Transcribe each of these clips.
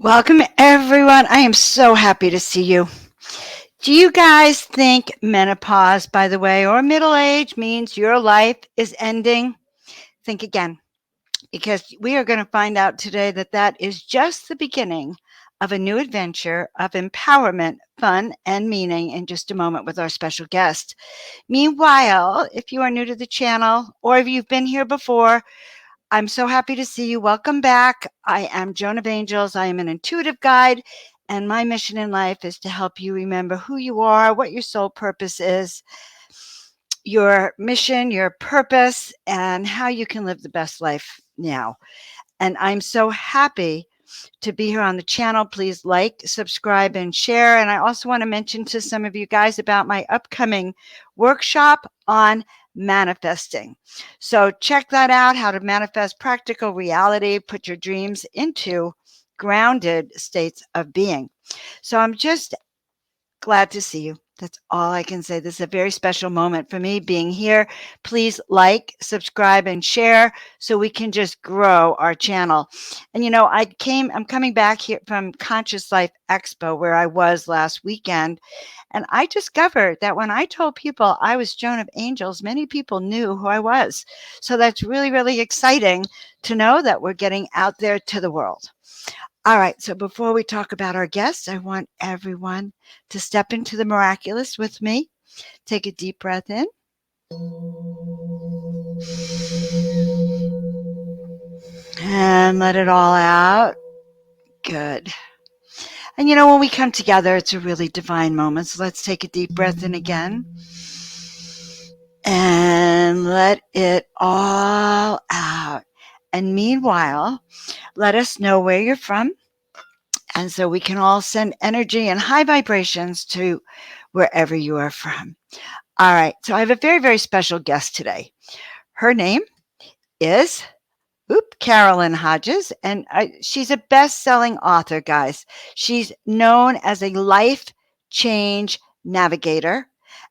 Welcome, everyone. I am so happy to see you. Do you guys think menopause, by the way, or middle age means your life is ending? Think again, because we are going to find out today that that is just the beginning of a new adventure of empowerment, fun, and meaning in just a moment with our special guest. Meanwhile, if you are new to the channel or if you've been here before, I'm so happy to see you. Welcome back. I am Joan of Angels. I am an intuitive guide, and my mission in life is to help you remember who you are, what your soul purpose is, your mission, your purpose, and how you can live the best life now. And I'm so happy to be here on the channel. Please like, subscribe, and share. And I also want to mention to some of you guys about my upcoming workshop on manifesting. So check that out, how to manifest practical reality, put your dreams into grounded states of being. So I'm just glad to see you. That's all I can say. This is a very special moment for me being here. Please like, subscribe, and share so we can just grow our channel. And I'm coming back here from Conscious Life Expo where I was last weekend. And I discovered that when I told people I was Joan of Angels, many people knew who I was. So that's really, really exciting to know that we're getting out there to the world. All right, so before we talk about our guests, I want everyone to step into the miraculous with me. Take a deep breath in. And let it all out. Good. And when we come together, it's a really divine moment. So let's take a deep breath in again. And let it all out. And meanwhile, let us know where you're from. And so we can all send energy and high vibrations to wherever you are from. All right. So I have a very, very special guest today. Her name is Carole Hodges, and she's a best-selling author, guys. She's known as a life change navigator,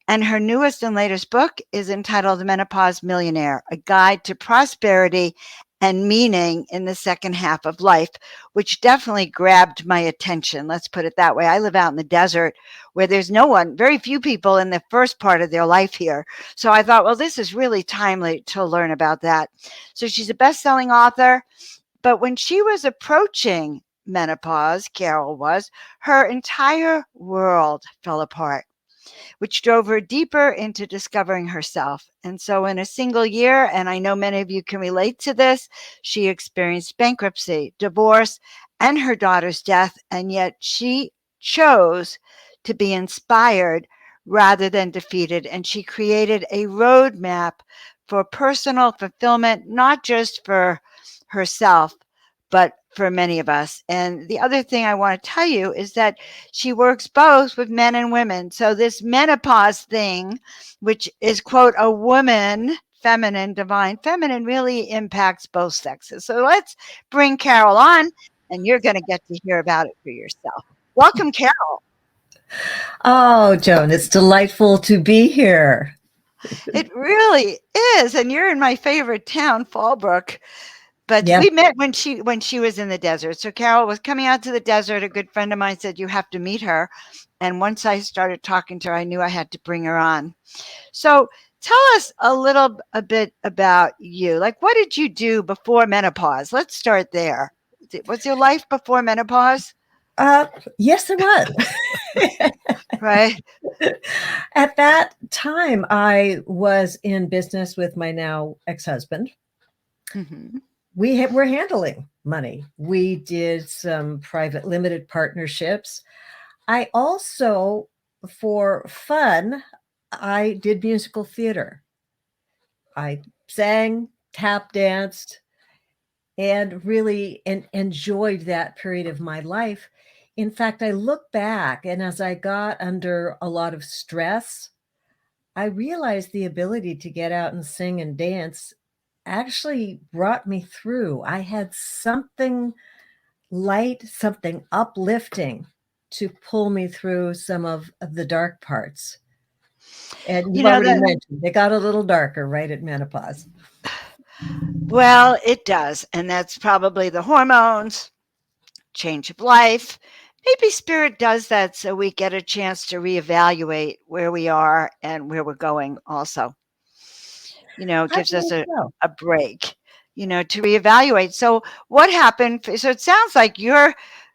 and her newest and latest book is entitled Menopause Millionaire, a guide to prosperity and meaning in the second half of life, which definitely grabbed my attention. Let's put it that way. I live out in the desert where there's no one, very few people in the first part of their life here. So I thought, well, this is really timely to learn about that. So she's a best-selling author, but when she was approaching menopause, Carole was, her entire world fell apart, which drove her deeper into discovering herself. And so in a single year, and I know many of you can relate to this, she experienced bankruptcy, divorce, and her daughter's death, and yet she chose to be inspired rather than defeated. And she created a roadmap for personal fulfillment, not just for herself, but for many of us. And the other thing I want to tell you is that she works both with men and women. So this menopause thing, which is, quote, a woman, feminine, divine feminine, really impacts both sexes. So let's bring Carole on, and you're going to get to hear about it for yourself. Welcome, Carole. Oh, Joan, it's delightful to be here. It really is. And you're in my favorite town, Fallbrook. But Yeah. we met when she was in the desert. So Carole was coming out to the desert. A good friend of mine said, you have to meet her. And once I started talking to her, I knew I had to bring her on. So tell us a bit about you. Like, what did you do before menopause? Let's start there. Was your life before menopause? Uh, yes, it was. Right. At that time, I was in business with my now ex-husband. Mm-hmm. We were handling money. We did some private limited partnerships. I also, for fun, I did musical theater. I sang, tap danced, and really enjoyed that period of my life. In fact, I look back, and as I got under a lot of stress, I realized the ability to get out and sing and dance actually brought me through. I had something light, something uplifting to pull me through some of the dark parts. And You you've know already that. mentioned they got a little darker right at menopause. Well, it does, and that's probably the hormones, change of life. Maybe spirit does that so we get a chance to reevaluate where we are and where we're going also. It I gives us believe so. a break, to reevaluate. So what happened? So it sounds like your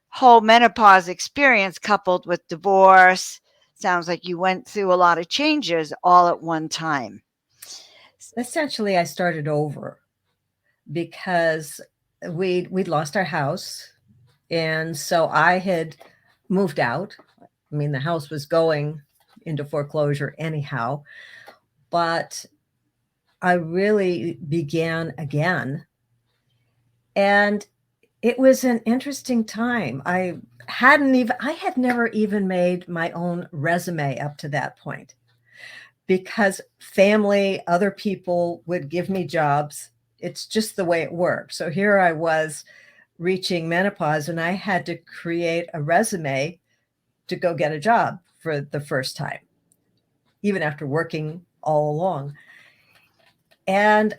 whole menopause experience coupled with divorce sounds like you went through a lot of changes all at one time. Essentially, I started over because we'd lost our house, and so I had moved out. I mean, the house was going into foreclosure anyhow, but I really began again. And it was an interesting time. I had never even made my own resume up to that point because family, other people would give me jobs. It's just the way it worked. So here I was reaching menopause and I had to create a resume to go get a job for the first time, even after working all along. And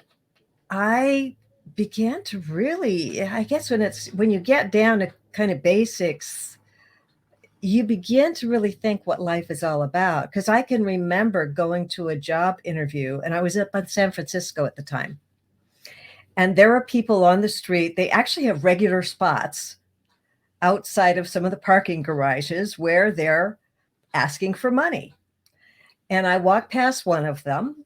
I began to really, I guess when you get down to kind of basics, you begin to really think what life is all about. Because I can remember going to a job interview, and I was up in San Francisco at the time. And there are people on the street, they actually have regular spots outside of some of the parking garages where they're asking for money. And I walked past one of them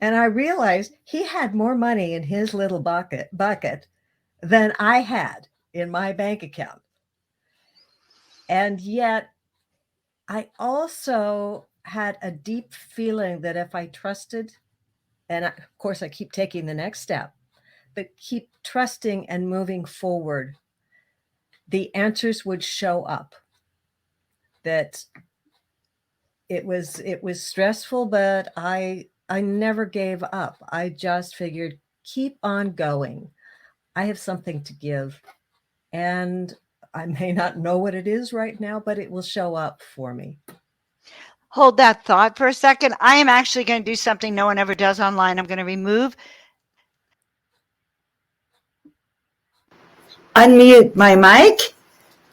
and I realized he had more money in his little bucket than I had in my bank account. And yet I also had a deep feeling that if I trusted, and of course I keep taking the next step, but keep trusting and moving forward, the answers would show up. That it was stressful, but I never gave up. I just figured keep on going. I have something to give, and I may not know what it is right now, but it will show up for me. Hold that thought for a second. I am actually going to do something no one ever does online. I'm going to unmute my mic.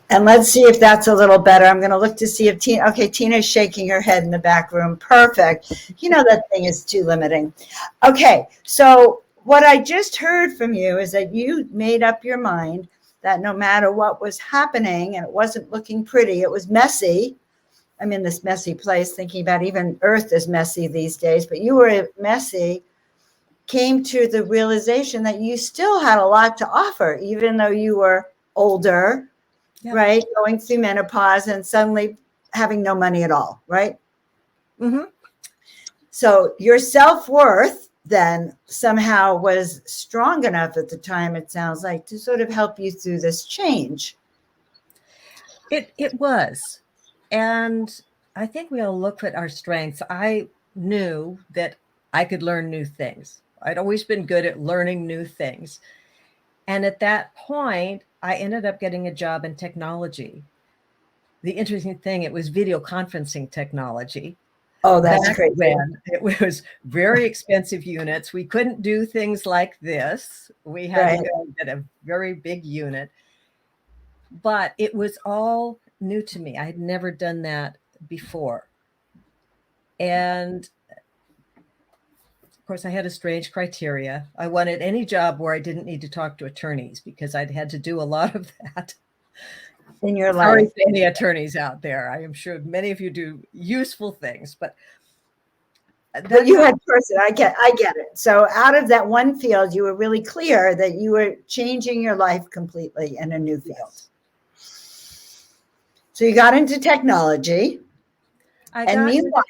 And let's see if that's a little better. I'm going to look to see if Tina, okay, Tina's shaking her head in the back room. Perfect. That thing is too limiting. Okay, so what I just heard from you is that you made up your mind that no matter what was happening, and it wasn't looking pretty, it was messy. I'm in this messy place thinking about even Earth is messy these days, but you were messy, came to the realization that you still had a lot to offer, even though you were older, Yeah. right? Going through menopause and suddenly having no money at all, right? Mm-hmm. So your self-worth then somehow was strong enough at the time, it sounds like, to sort of help you through this change. It was. And I think we all look at our strengths. I knew that I could learn new things. I'd always been good at learning new things. And at that point, I ended up getting a job in technology. The interesting thing, it was video conferencing technology. Oh, that's Back crazy. when it was very expensive units. We couldn't do things like this. We had to Right. go and get a very big unit. But it was all new to me. I had never done that before. And of course, I had a strange criteria. I wanted any job where I didn't need to talk to attorneys because I'd had to do a lot of that. In your Sorry life. to any attorneys out there. I am sure many of you do useful things, but But that's you how. had person, I get it. So out of that one field, you were really clear that you were changing your life completely in a new field. So you got into technology. I And got meanwhile,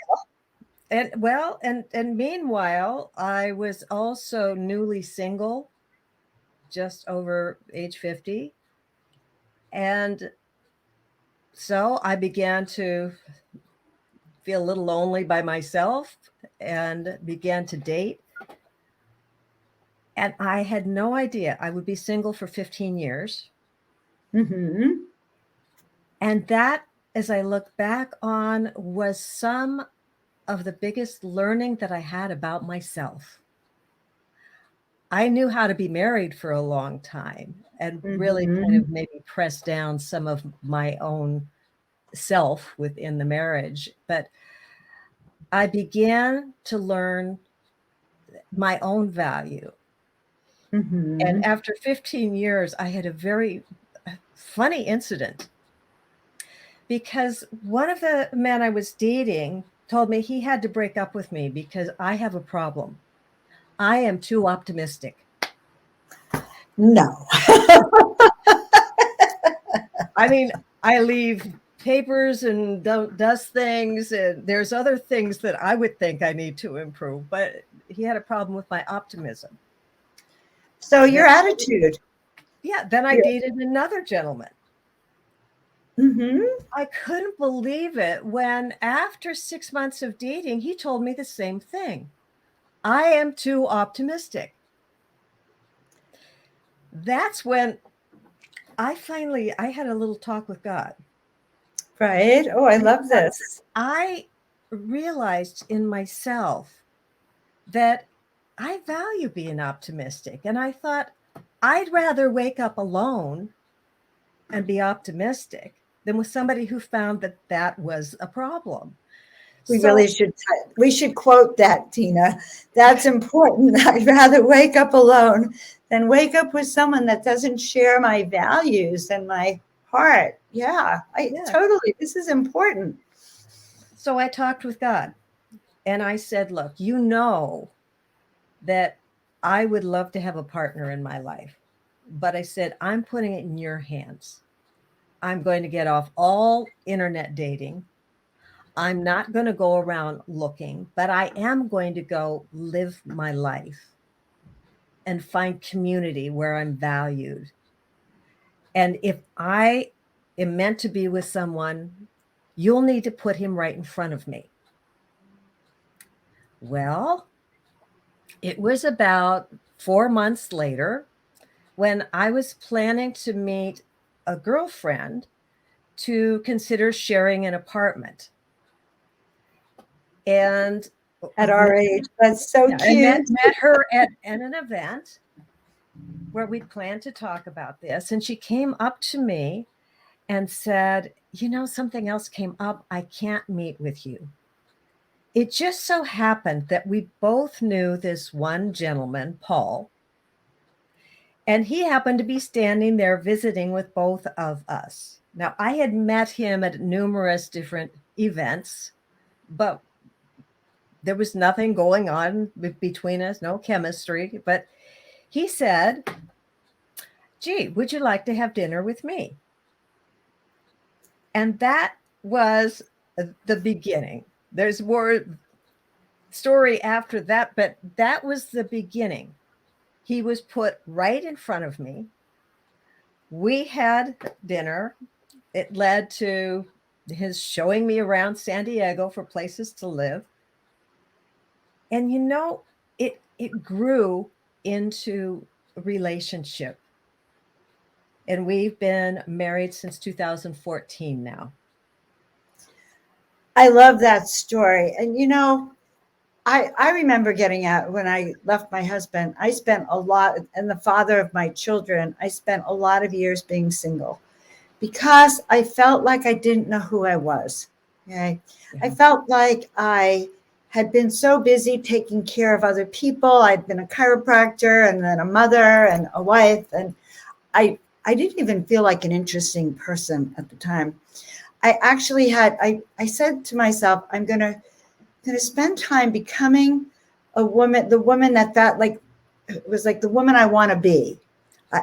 and meanwhile, I was also newly single, just over age 50. And so I began to feel a little lonely by myself and began to date. And I had no idea I would be single for 15 years. mm-hmm. And that, as I look back on, was some of the biggest learning that I had about myself. I knew how to be married for a long time and really kind Mhm. of maybe press down some of my own self within the marriage. But I began to learn my own value. And Mhm. after 15 years, I had a very funny incident because one of the men I was dating told me he had to break up with me because I have a problem. I am too optimistic. No. I mean, I leave papers and don't dust things, and there's other things that I would think I need to improve, but he had a problem with my optimism. So Then, your attitude. yeah, then I Your, dated another gentleman. mhm. I couldn't believe it when, after 6 months of dating, he told me the same thing. I am too optimistic. That's when I had a little talk with God. Right. Oh, I love this. I realized in myself that I value being optimistic. And I thought, I'd rather wake up alone and be optimistic than with somebody who found that that was a problem. We really So, should we should quote that, Tina. That's important. I'd rather wake up alone than wake up with someone that doesn't share my values and my heart. Yeah, I yeah. totally. This is important. So I talked with God and I said, look, you know that I would love to have a partner in my life. But I said, I'm putting it in your hands. I'm going to get off all internet dating. I'm not going to go around looking, but I am going to go live my life and find community where I'm valued. And if I am meant to be with someone, you'll need to put him right in front of me. Well, it was about 4 months later when I was planning to meet a girlfriend to consider sharing an apartment. And At our age, that's so yeah, and met cute. her at an event where we planned to talk about this. And she came up to me and said, you know, something else came up. I can't meet with you. It just so happened that we both knew this one gentleman, Paul, and he happened to be standing there visiting with both of us. Now, I had met him at numerous different events, but there was nothing going on between us, no chemistry. But he said, gee, would you like to have dinner with me? And that was the beginning. There's more story after that, but that was the beginning. He was put right in front of me. We had dinner. It led to his showing me around San Diego for places to live. And you know, it grew into a relationship. And we've been married since 2014 now. I love that story. And I remember getting out when I left my husband. I spent a lot, and the father of my children, I spent a lot of years being single because I felt like I didn't know who I was. Okay. I Yeah. felt like I had been so busy taking care of other people. I'd been a chiropractor and then a mother and a wife. And I didn't even feel like an interesting person at the time. I actually I said to myself, I'm gonna spend time becoming a woman, the woman that like it was like the woman I want to be.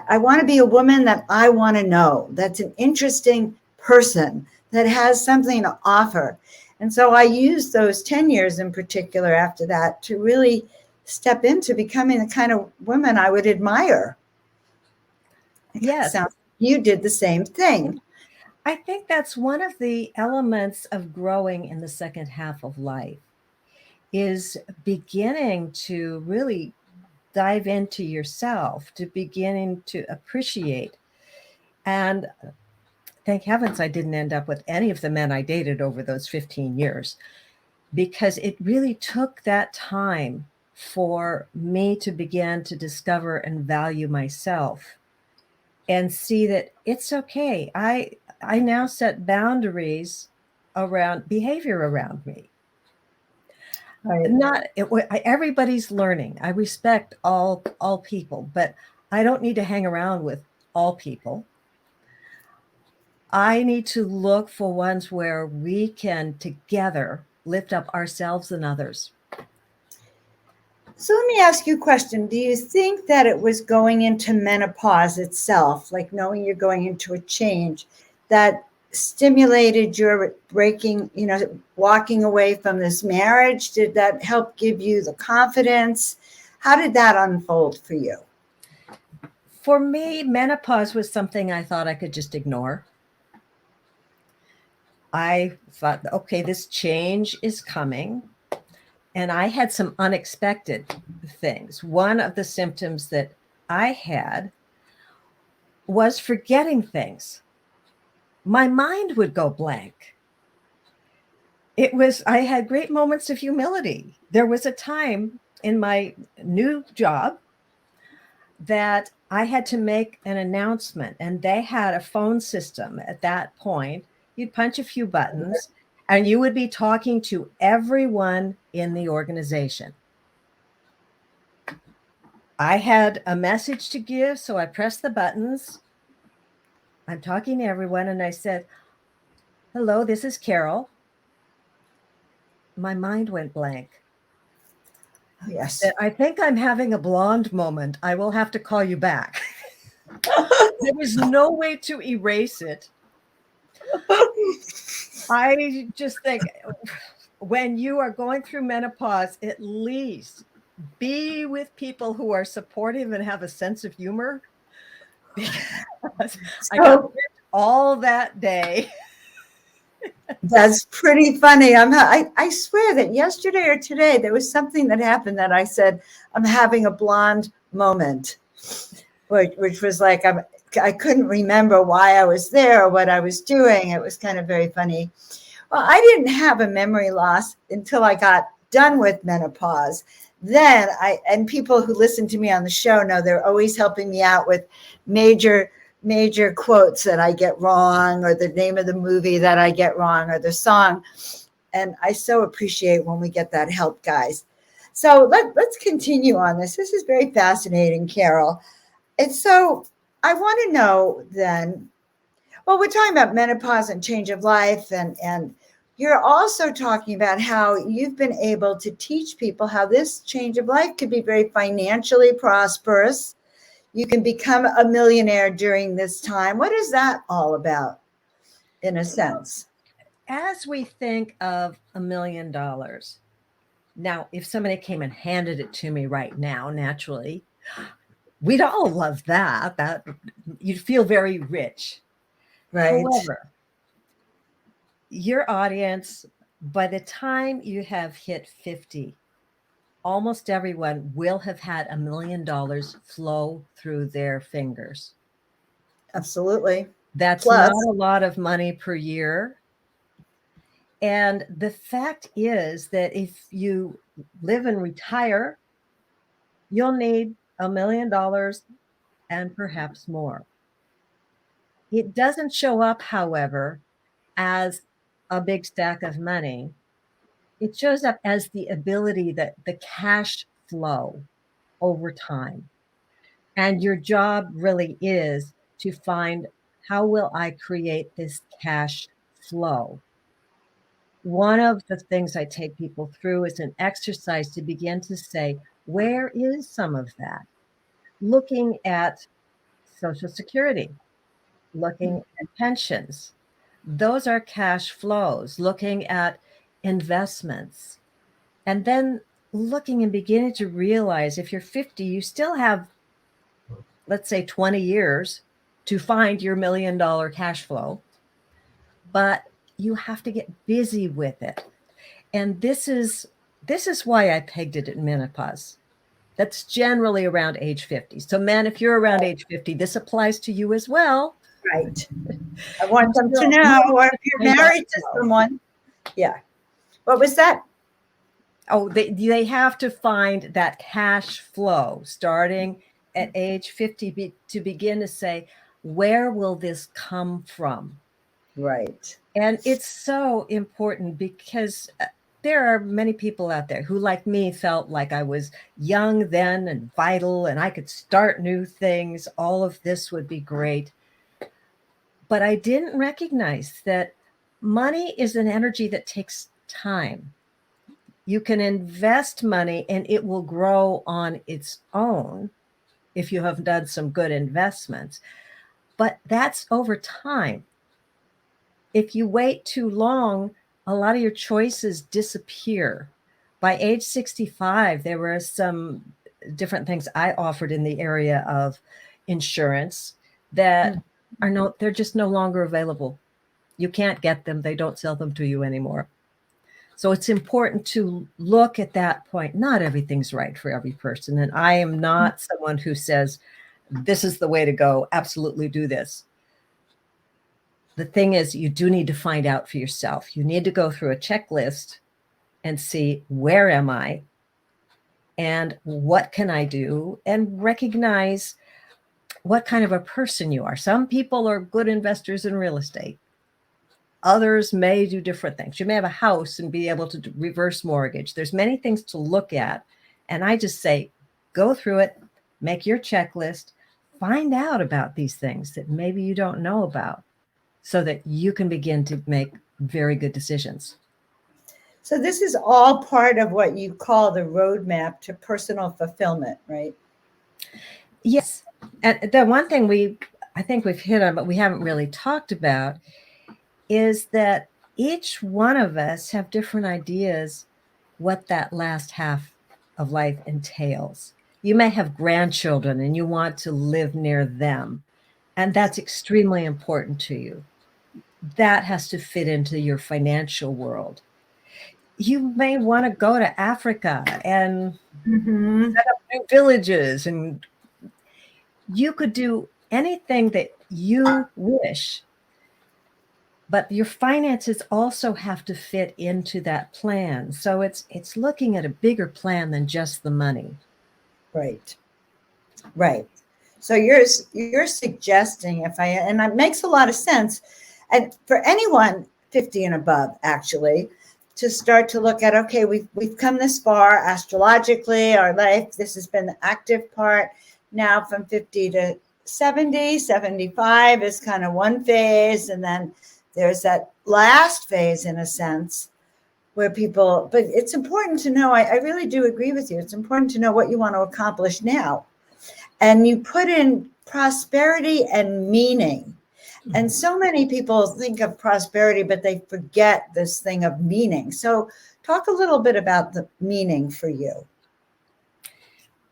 I want to be a woman that I want to know, that's an interesting person, that has something to offer. And so I used those 10 years in particular after that to really step into becoming the kind of woman I would admire. It kind of Yes. sounds like you did the same thing. I think that's one of the elements of growing in the second half of life is beginning to really dive into yourself, to beginning to appreciate. And thank heavens I didn't end up with any of the men I dated over those 15 years because it really took that time for me to begin to discover and value myself and see that it's okay. I now set boundaries around behavior around me. Right. Not everybody's learning. I respect all people, but I don't need to hang around with all people. I need to look for ones where we can together lift up ourselves and others. So let me ask you a question. Do you think that it was going into menopause itself, like knowing you're going into a change, that stimulated your breaking, walking away from this marriage? Did that help give you the confidence? How did that unfold for you? For me, menopause was something I thought I could just ignore. I thought, okay, this change is coming. And I had some unexpected things. One of the symptoms that I had was forgetting things. My mind would go blank. I had great moments of humility. There was a time in my new job that I had to make an announcement, and they had a phone system at that point. You'd punch a few buttons and you would be talking to everyone in the organization. I had a message to give, so I pressed the buttons. I'm talking to everyone, and I said, "Hello, this is Carole." My mind went blank. Oh, yes. I think I'm having a blonde moment. I will have to call you back. There was no way to erase it. I just think when you are going through menopause, at least be with people who are supportive and have a sense of humor. Because I got ripped all that day. That's pretty funny. I swear that yesterday or today there was something that happened that I said I'm having a blonde moment, which was like I couldn't remember why I was there or what I was doing. It was kind of very funny. Well, I didn't have a memory loss until I got done with menopause. Then and people who listen to me on the show know they're always helping me out with major quotes that I get wrong, or the name of the movie that I get wrong, or the song. And I so appreciate when we get that help, guys. So let's continue on this. This is very fascinating, Carole. And so I want to know then, well, we're talking about menopause and change of life, and you're also talking about how you've been able to teach people how this change of life could be very financially prosperous. You can become a millionaire during this time. What is that all about, in a sense? As we think of $1 million, now, if somebody came and handed it to me right now, naturally, we'd all love that. That you'd feel very rich. Right. However, your audience, by the time you have hit 50, almost everyone will have had $1 million flow through their fingers. Absolutely. That's Plus, not a lot of money per year. And the fact is that if you live and retire, you'll need $1 million and perhaps more. It doesn't show up, however, as a big stack of money. It shows up as the ability, that the cash flow over time. And your job really is to find, how will I create this cash flow? One of the things I take people through is an exercise to begin to say, where is some of that? Looking at Social Security, looking at pensions. Those are cash flows, looking at investments. And then looking and beginning to realize, if you're 50, you still have, let's say, 20 years to find your $1 million cash flow, but you have to get busy with it. And this is why I pegged it at menopause. That's generally around age 50. So, men, if you're around age 50, this applies to you as well. right. I want them to know, or if you're married to someone. Yeah. What was that? Oh, they have to find that cash flow starting at age 50 to begin to say, where will this come from? Right. And it's so important because there are many people out there who, like me, felt like I was young then and vital and I could start new things. All of this would be great. But I didn't recognize that money is an energy that takes time. You can invest money and it will grow on its own if you have done some good investments. But that's over time. If you wait too long, a lot of your choices disappear. By age 65, there were some different things I offered in the area of insurance that they're just no longer available. You can't get them. They don't sell them to you anymore. So it's important to look at that point. Not everything's right for every person. And I am not someone who says, this is the way to go. Absolutely do this. The thing is, you do need to find out for yourself. You need to go through a checklist and see, where am I and what can I do, and recognize what kind of a person you are. Some people are good investors in real estate. Others may do different things. You may have a house and be able to reverse mortgage. There's many things to look at. And I just say, go through it, make your checklist, find out about these things that maybe you don't know about, so that you can begin to make very good decisions. So this is all part of what you call the roadmap to personal fulfillment, right? Yes. And the one thing I think we've hit on, but we haven't really talked about, is that each one of us have different ideas what that last half of life entails. You may have grandchildren and you want to live near them, and that's extremely important to you. That has to fit into your financial world. You may want to go to Africa and set up new villages, and you could do anything that you wish. But your finances also have to fit into that plan. So it's looking at a bigger plan than just the money. Right. Right. So you're suggesting, and it makes a lot of sense, and for anyone 50 and above, actually, to start to look at, okay, we've come this far astrologically, our life, this has been the active part. Now from 50 to 70, 75 is kind of one phase, and then there's that last phase, in a sense, where people, but it's important to know, I really do agree with you. It's important to know what you want to accomplish now. And you put in prosperity and meaning. And so many people think of prosperity, but they forget this thing of meaning. So talk a little bit about the meaning for you.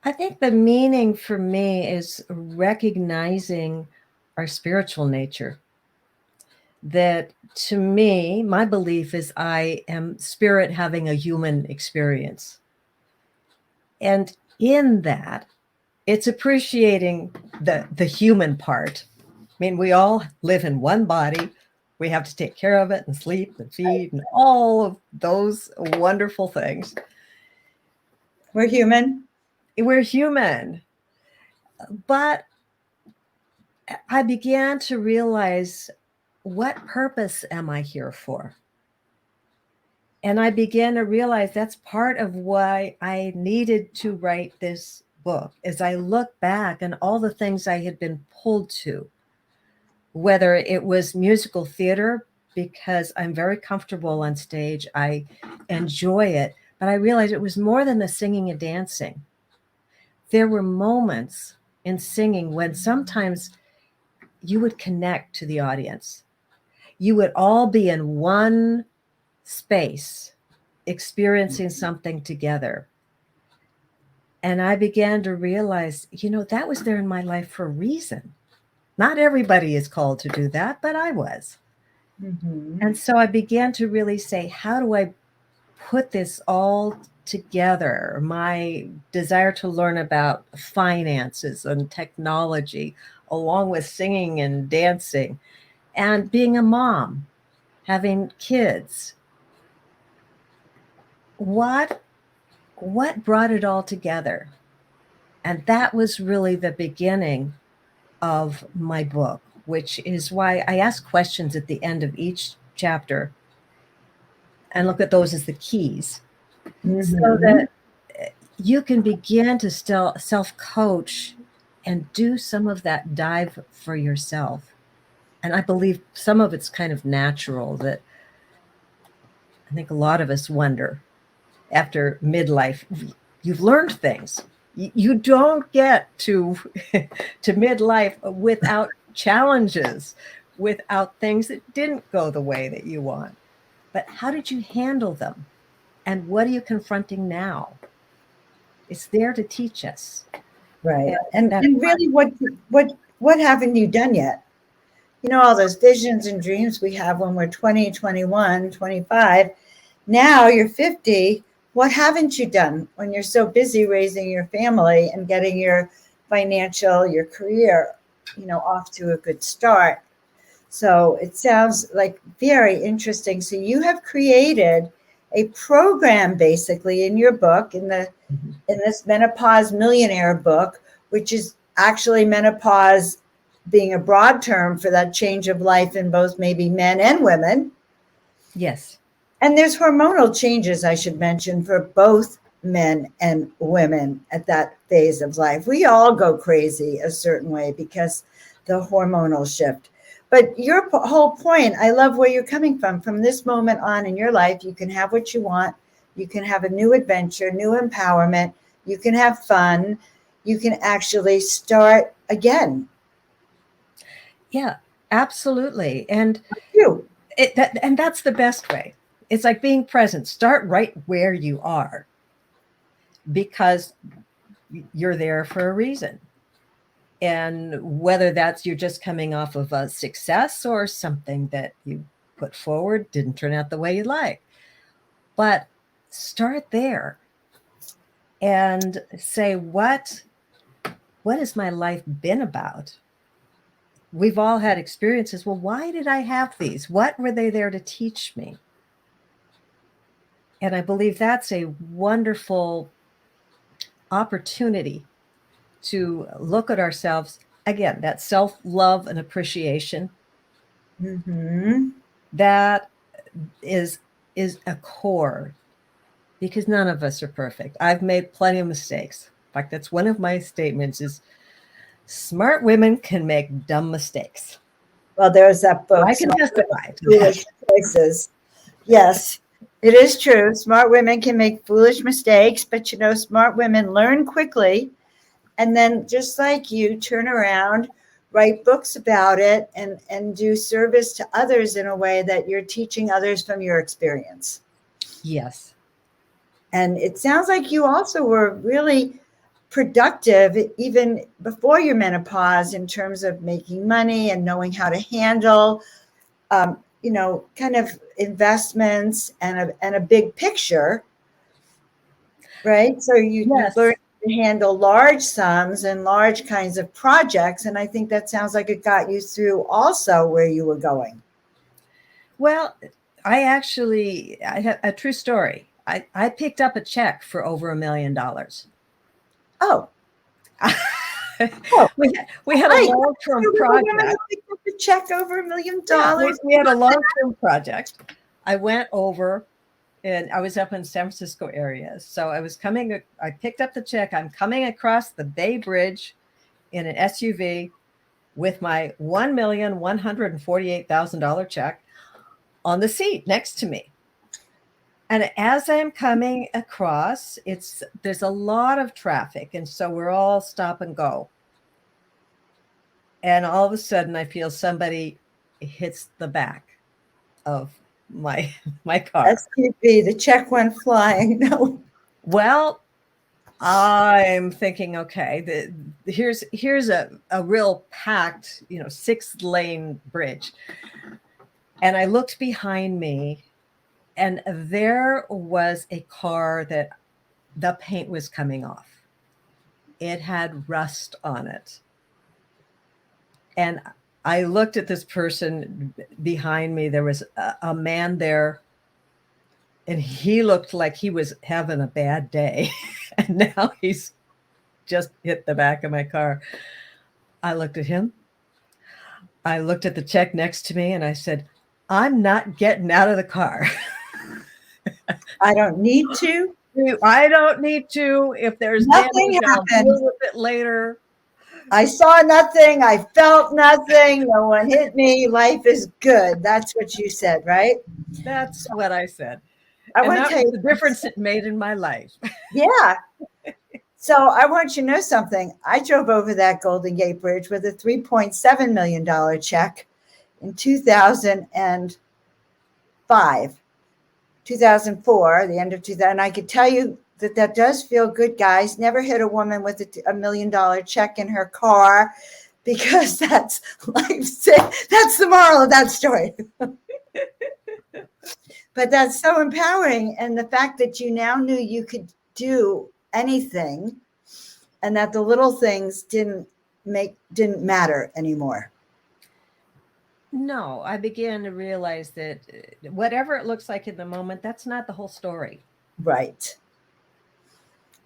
I think the meaning for me is recognizing our spiritual nature. That, to me, my belief is I am spirit having a human experience. And in that, it's appreciating the human part. I mean, we all live in one body. We have to take care of it and sleep and feed and all of those wonderful things. We're human. We're human. But I began to realize, what purpose am I here for? And I began to realize that's part of why I needed to write this book. As I look back and all the things I had been pulled to, whether it was musical theater, because I'm very comfortable on stage, I enjoy it, but I realized it was more than the singing and dancing. There were moments in singing when sometimes you would connect to the audience. You would all be in one space, experiencing something together. And I began to realize, that was there in my life for a reason. Not everybody is called to do that, but I was. Mm-hmm. And so I began to really say, how do I put this all together? My desire to learn about finances and technology, along with singing and dancing, and being a mom, having kids. What what brought it all together? And that was really the beginning of my book, which is why I ask questions at the end of each chapter and look at those as the keys, so Mm-hmm. that you can begin to still self-coach and do some of that dive for yourself. And I believe some of it's kind of natural, that I think a lot of us wonder after midlife, you've learned things. You don't get to to midlife without challenges, without things that didn't go the way that you want. But how did you handle them? And what are you confronting now? It's there to teach us. Right. And that, And really, what haven't you done yet? You know, all those visions and dreams we have when we're 20, 21, 25. Now you're 50. What haven't you done when you're so busy raising your family and getting your financial, your career, off to a good start? So it sounds like very interesting. So you have created a program basically in your book, in this Menopause Millionaire book, which is actually menopause being a broad term for that change of life in both maybe men and women. yes, And there's hormonal changes, I should mention, for both men and women at that phase of life. We all go crazy a certain way because the hormonal shift. But your whole point, I love where you're coming from. From this moment on in your life, you can have what you want. You can have a new adventure, new empowerment. You can have fun. You can actually start again. yeah, absolutely. And You. and that's the best way. It's like being present. Start right where you are, because you're there for a reason. And whether that's you're just coming off of a success or something that you put forward didn't turn out the way you like, but start there and say, what has my life been about? We've all had experiences. Well, why did I have these? What were they there to teach me? And I believe that's a wonderful opportunity to look at ourselves again, that self-love and appreciation. Mm-hmm. That is is a core, because none of us are perfect. I've made plenty of mistakes. In fact, that's one of my statements: is smart women can make dumb mistakes. Well, there's that book, I can testify to that. Foolish Choices. Yes, it is true. Smart women can make foolish mistakes, but smart women learn quickly and then just like you turn around, write books about it and do service to others in a way that you're teaching others from your experience. Yes. And it sounds like you also were really productive even before your menopause in terms of making money and knowing how to handle kind of investments and a big picture, right? So you learn Yes. to handle large sums and large kinds of projects. And I think that sounds like it got you through also where you were going. Well, I have a true story. I picked up a check for over $1 million. Oh, oh, We had a right. long-term You were the woman who project. picked up the check over $1 million. Yeah, we had a long-term project. I went over, and I was up in San Francisco area. So I picked up the check. I'm coming across the Bay Bridge in an SUV with my $1,148,000 check on the seat next to me. And as I'm coming across, there's a lot of traffic. And so we're all stop and go. And all of a sudden I feel somebody hits the back of my my car. SUV, the check went flying. No. Well, I'm thinking, okay, here's a real packed, 6-lane bridge. And I looked behind me, and there was a car that the paint was coming off. It had rust on it. And I looked at this person behind me. There was a man there And he looked like he was having a bad day. And now he's just hit the back of my car. I looked at him. I looked at the check next to me and I said, I'm not getting out of the car. I don't need to. I don't need to. If there's Nothing damage, I'll happened. deal with it later. I saw nothing. I felt nothing. No one hit me. Life is good. That's what you said, right? That's what I said. I And want to that tell was you the difference it made in my life. Yeah. So I want you to know something. I drove over that Golden Gate Bridge with a $3.7 million check in 2005, 2004, the end of 2000. And I could tell you that that does feel good, guys. Never hit a woman with $1 million check in her car, because that's life. That's the moral of that story. But that's so empowering. And the fact that you now knew you could do anything, and that the little things didn't matter anymore. No, I began to realize that whatever it looks like in the moment, that's not the whole story. Right.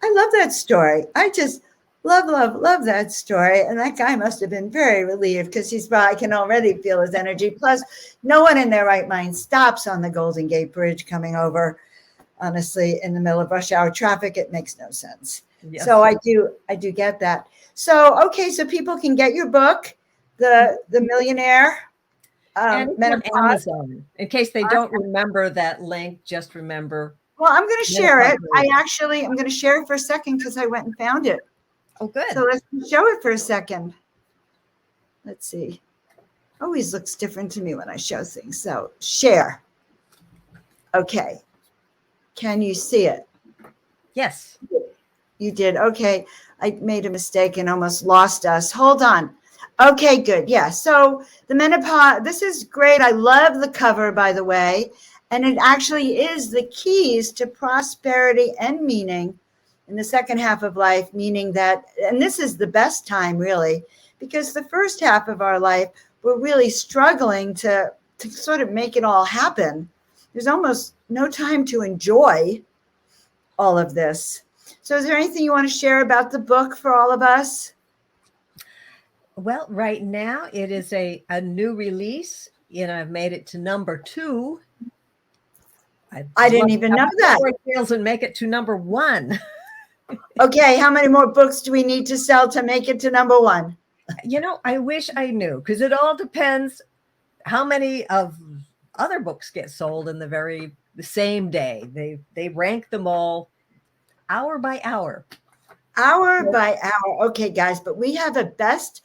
I love that story. I just love that story. And that guy must have been very relieved, because I can already feel his energy. Plus, no one in their right mind stops on the Golden Gate Bridge coming over. Honestly, in the middle of rush hour traffic, it makes no sense. Yes. So I do get that. So, okay, so people can get your book, The Millionaire. And it's on Amazon. In case they don't remember that link, just remember. Well, I'm going to share it. I'm going to share it for a second, because I went and found it. Oh, good. So let's show it for a second. Let's see. Always looks different to me when I show things. So share. Okay. Can you see it? Yes. You did. Okay. I made a mistake and almost lost us. Hold on. Okay, good. Yeah. So the menopause, this is great. I love the cover, by the way. And it actually is the keys to prosperity and meaning in the second half of life, meaning that, and this is the best time, really, because the first half of our life, we're really struggling to sort of make it all happen. There's almost no time to enjoy all of this. So is there anything you want to share about the book for all of us? Well, right now it is a new release, and I've made it to number 2. I didn't even know that. Sales and make it to number 1. Okay, how many more books do we need to sell to make it to number 1? I wish I knew, because it all depends how many of other books get sold in the same day. They rank them all hour by hour. Hour by hour. Okay, guys, but we have a best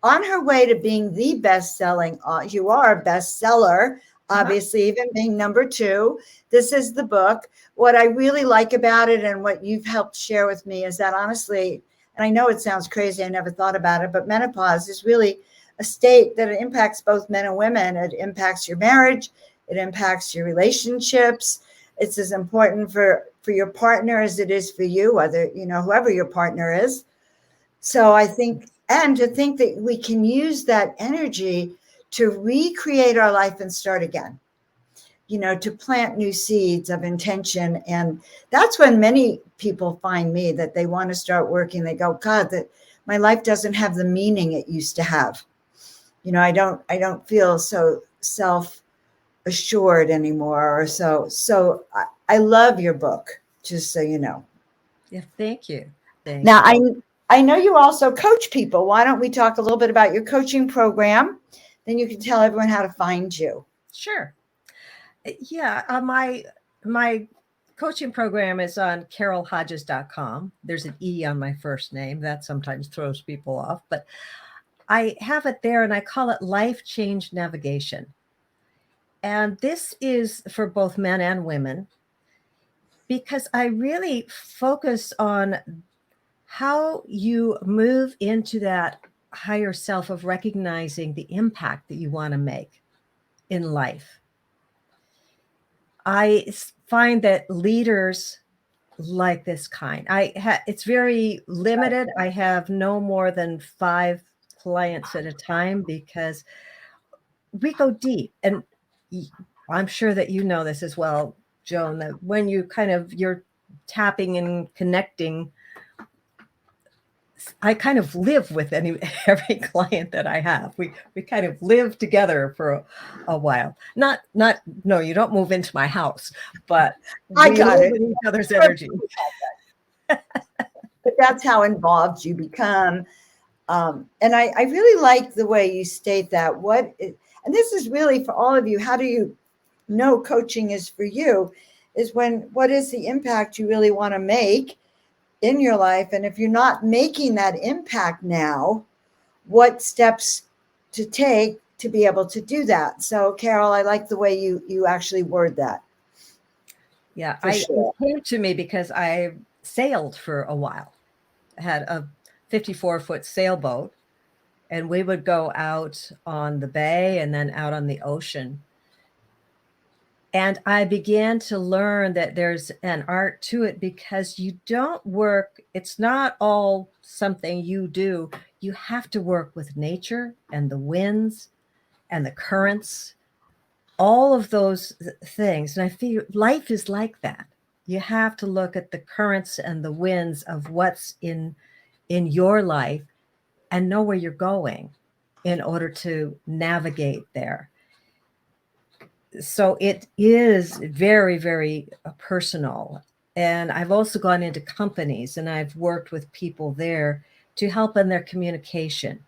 on her way to being the best-selling. You are a bestseller, obviously, even being number 2. This is the book. What I really like about it, and what you've helped share with me, is that honestly, and I know it sounds crazy, I never thought about it, but menopause is really a state that it impacts both men and women. It impacts your marriage. It impacts your relationships. It's as important for your partner as it is for you, whether, whoever your partner is. So I think, and to think that we can use that energy to recreate our life and start again, to plant new seeds of intention. And that's when many people find me, that they want to start working. They go, God, that my life doesn't have the meaning it used to have. I don't feel so self-assured anymore, or so I love your book, just so you know. Yeah, thank you. Now, I know you also coach people. Why don't we talk a little bit about your coaching program? Then you can tell everyone how to find you. Sure. Yeah, my coaching program is on CaroleHodges.com. There's an E on my first name. That sometimes throws people off, but I have it there, and I call it Life Change Navigation. And this is for both men and women, because I really focus on how you move into that higher self of recognizing the impact that you want to make in life. I find that leaders like this kind, it's very limited. I have no more than 5 clients at a time, because we go deep. And I'm sure that you know this as well, Joan, that when you're tapping and connecting, I kind of live with every client that I have. We kind of live together for a while. No, you don't move into my house, but I we got live it. in each other's energy. But that's how involved you become. And I really like the way you state that. And this is really for all of you. How do you know coaching is for you? Is what is the impact you really want to make in your life? And if you're not making that impact now, what steps to take to be able to do that? So, Carole, I like the way you actually word that. Yeah, Sure. it came to me because I sailed for a while. I had a 54-foot sailboat, and we would go out on the bay and then out on the ocean. And I began to learn that there's an art to it, because you don't work, it's not all something you do. You have to work with nature and the winds and the currents, all of those things. And I feel life is like that. You have to look at the currents and the winds of what's in your life and know where you're going in order to navigate there. So it is very, very personal. And I've also gone into companies and I've worked with people there to help in their communication,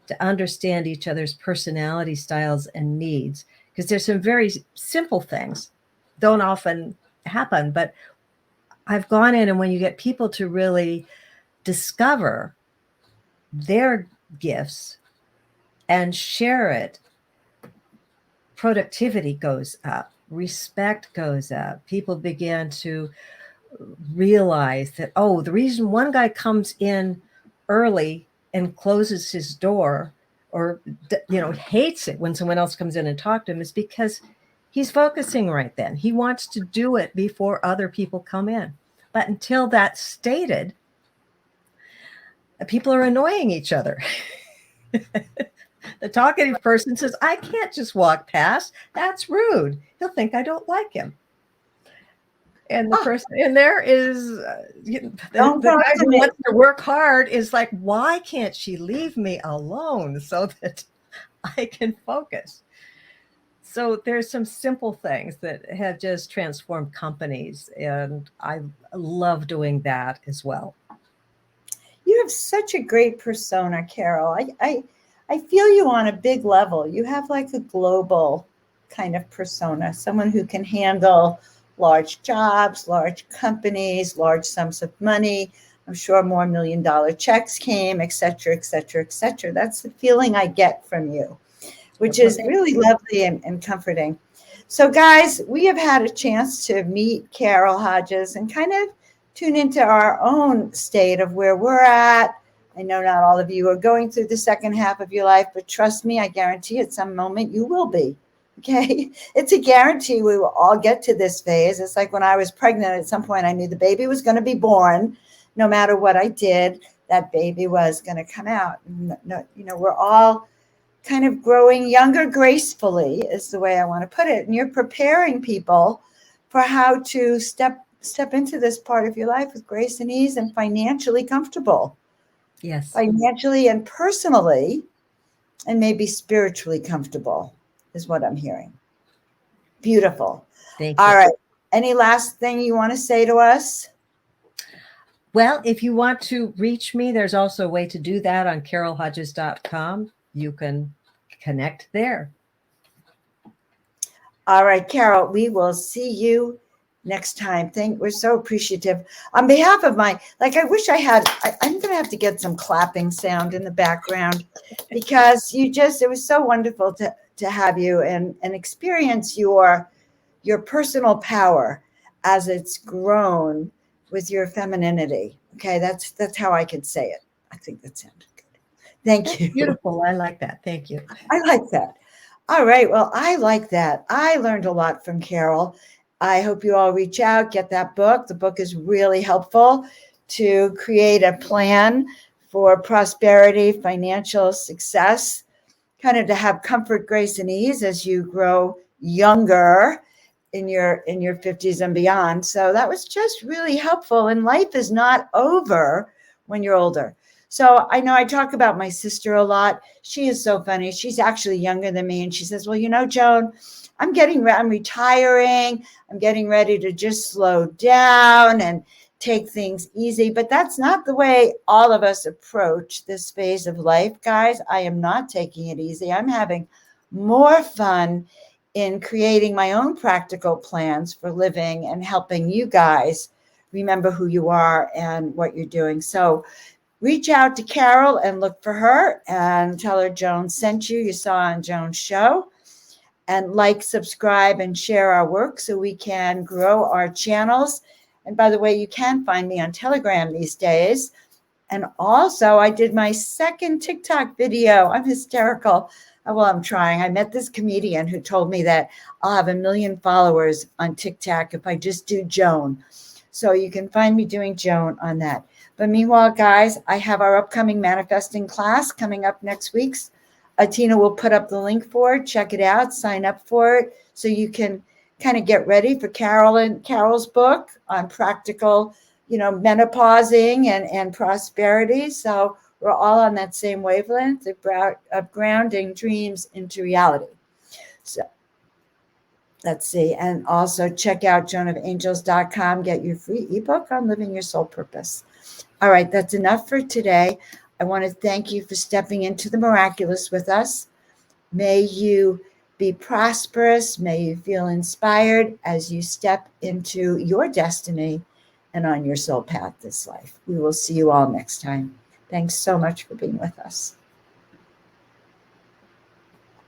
to understand each other's personality styles and needs. Because there's some very simple things, don't often happen, but I've gone in, and when you get people to really discover their gifts and share it, productivity goes up, respect goes up. People begin to realize that, oh, the reason one guy comes in early and closes his door, or hates it when someone else comes in and talk to him, is because he's focusing right then. He wants to do it before other people come in. But until that's stated, people are annoying each other. The talkative person says, I can't just walk past. That's rude. He'll think I don't like him. And the person in there is, the guy who wants to work hard is like, why can't she leave me alone so that I can focus? So there's some simple things that have just transformed companies. And I love doing that as well. You have such a great persona, Carole. I feel you on a big level. You have like a global kind of persona, someone who can handle large jobs, large companies, large sums of money. I'm sure more $1 million checks came, et cetera, et cetera, et cetera. That's the feeling I get from you, which is really lovely and comforting. So, guys, we have had a chance to meet Carole Hodges and kind of tune into our own state of where we're at. I know not all of you are going through the second half of your life, but trust me, I guarantee at some moment you will be. Okay. It's a guarantee we will all get to this phase. It's like when I was pregnant, at some point I knew the baby was going to be born. No matter what I did, that baby was going to come out. We're all kind of growing younger gracefully is the way I want to put it. And you're preparing people for how to step into this part of your life with grace and ease and financially comfortable. Yes. Financially and personally, and maybe spiritually comfortable is what I'm hearing. Beautiful. Thank you. All right. Any last thing you want to say to us? Well, if you want to reach me, there's also a way to do that on carolehodges.com. You can connect there. All right, Carole, we will see you next time. We're so appreciative. On behalf of I wish I had, I'm going to have to get some clapping sound in the background, because it was so wonderful to have you and experience your personal power as it's grown with your femininity. Okay, that's how I could say it. I think that sounded good. Thank you. Beautiful. I like that. Thank you. I like that. All right. Well, I like that. I learned a lot from Carole. I hope you all reach out, get that book. The book is really helpful to create a plan for prosperity, financial success, kind of to have comfort, grace, and ease as you grow younger in your 50s and beyond. So that was just really helpful. And life is not over when you're older. So I know I talk about my sister a lot. She is so funny. She's actually younger than me. And she says, well, Joan, I'm retiring. I'm getting ready to just slow down and take things easy. But that's not the way all of us approach this phase of life, guys. I am not taking it easy. I'm having more fun in creating my own practical plans for living and helping you guys remember who you are and what you're doing. So reach out to Carole and look for her and tell her Joan sent you. You saw on Joan's show. And like, subscribe, and share our work so we can grow our channels. And by the way, you can find me on Telegram these days. And also, I did my second TikTok video. I'm hysterical. Well, I'm trying. I met this comedian who told me that I'll have 1 million followers on TikTok if I just do Joan. So you can find me doing Joan on that. But meanwhile, guys, I have our upcoming manifesting class coming up next week. Tina will put up the link for it. Check it out. Sign up for it so you can kind of get ready for Carole's book on practical, menopausing and prosperity. So we're all on that same wavelength of grounding dreams into reality. So let's see. And also check out joanofangels.com. Get your free ebook on living your soul purpose. All right, that's enough for today. I want to thank you for stepping into the miraculous with us. May you be prosperous. May you feel inspired as you step into your destiny and on your soul path this life. We will see you all next time. Thanks so much for being with us.